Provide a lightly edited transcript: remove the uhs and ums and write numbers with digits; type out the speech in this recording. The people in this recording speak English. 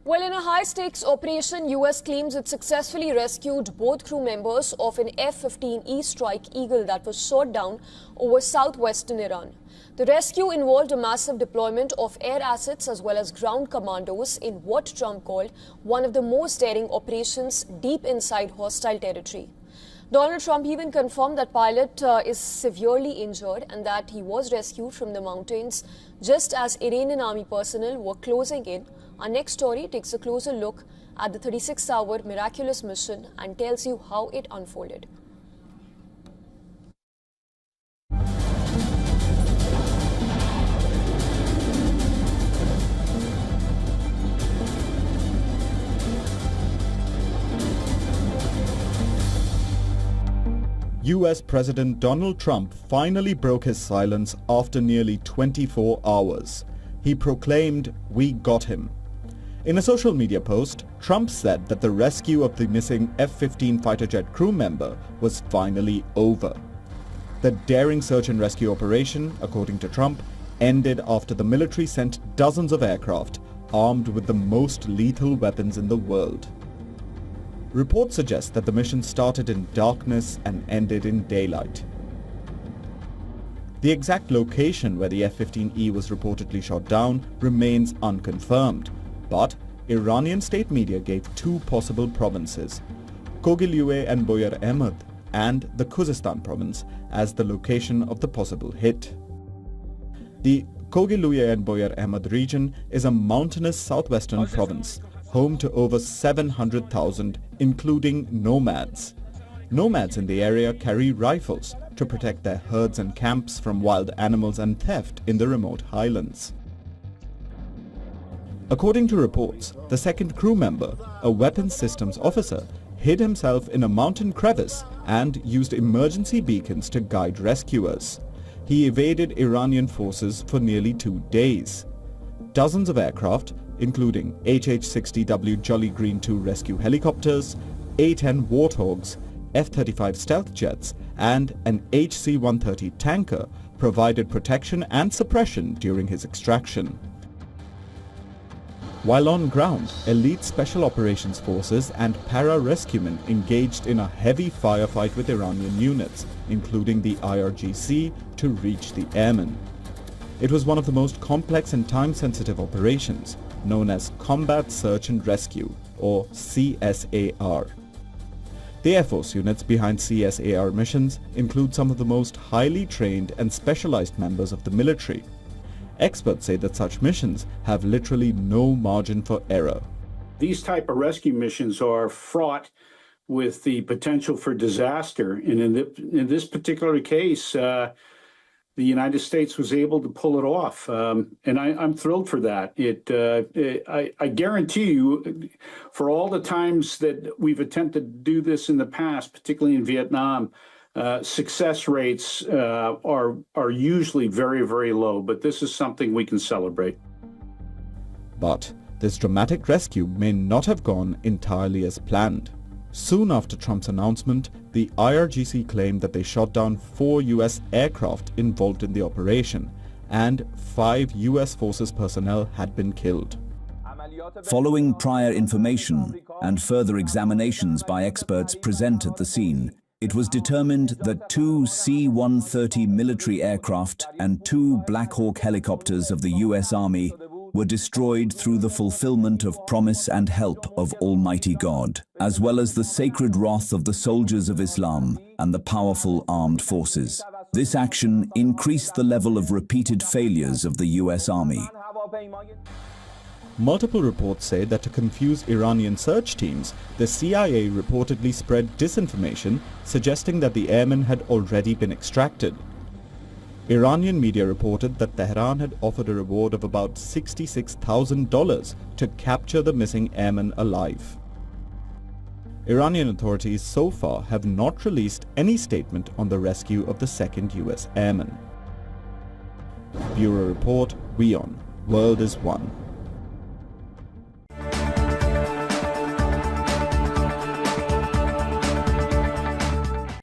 Well, in a high-stakes operation, US claims it successfully rescued both crew members of an F-15E Strike Eagle that was shot down over southwestern Iran. The rescue involved a massive deployment of air assets as well as ground commandos in what Trump called one of the most daring operations deep inside hostile territory. Donald Trump even confirmed that pilot is severely injured and that he was rescued from the mountains just as Iranian army personnel were closing in. Our next story takes a closer look at the 36-hour miraculous mission and tells you how it unfolded. US President Donald Trump finally broke his silence after nearly 24 hours. He proclaimed, "We got him." In a social media post, Trump said that the rescue of the missing F-15 fighter jet crew member was finally over. The daring search and rescue operation, according to Trump, ended after the military sent dozens of aircraft armed with the most lethal weapons in the world. Reports suggest that the mission started in darkness and ended in daylight. The exact location where the F-15E was reportedly shot down remains unconfirmed, but Iranian state media gave two possible provinces, Kogilyuy and Boyar Ahmad and the Khuzestan province, as the location of the possible hit. The Kogilyuy and Boyar Ahmad region is a mountainous southwestern province, home to over 700,000, including nomads. Nomads in the area carry rifles to protect their herds and camps from wild animals and theft in the remote highlands. According to reports, the second crew member, a weapons systems officer, hid himself in a mountain crevice and used emergency beacons to guide rescuers. He evaded Iranian forces for nearly 2 days. Dozens of aircraft, including HH-60W Jolly Green II rescue helicopters, A-10 Warthogs, F-35 stealth jets, and an HC-130 tanker, provided protection and suppression during his extraction. While on ground, elite special operations forces and para-rescuemen engaged in a heavy firefight with Iranian units, including the IRGC, to reach the Airman. It was one of the most complex and time-sensitive operations, known as Combat Search and Rescue, or CSAR. The Air Force units behind CSAR missions include some of the most highly trained and specialized members of the military. Experts say that such missions have literally no margin for error. These type of rescue missions are fraught with the potential for disaster, and in this particular case, the United States was able to pull it off, and I'm thrilled for that. I guarantee you, for all the times that we've attempted to do this in the past, particularly in Vietnam, success rates are usually very, very low, but this is something we can celebrate. But this dramatic rescue may not have gone entirely as planned. Soon after Trump's announcement, the IRGC claimed that they shot down 4 US aircraft involved in the operation, and 5 US Forces personnel had been killed. Following prior information and further examinations by experts present at the scene, it was determined that 2 C-130 military aircraft and 2 Black Hawk helicopters of the US Army were destroyed through the fulfillment of promise and help of Almighty God, as well as the sacred wrath of the soldiers of Islam and the powerful armed forces. This action increased the level of repeated failures of the US Army. Multiple reports say that to confuse Iranian search teams, the CIA reportedly spread disinformation suggesting that the airmen had already been extracted. Iranian media reported that Tehran had offered a reward of about $66,000 to capture the missing airmen alive. Iranian authorities so far have not released any statement on the rescue of the second US airman. Bureau Report, WION, World is One.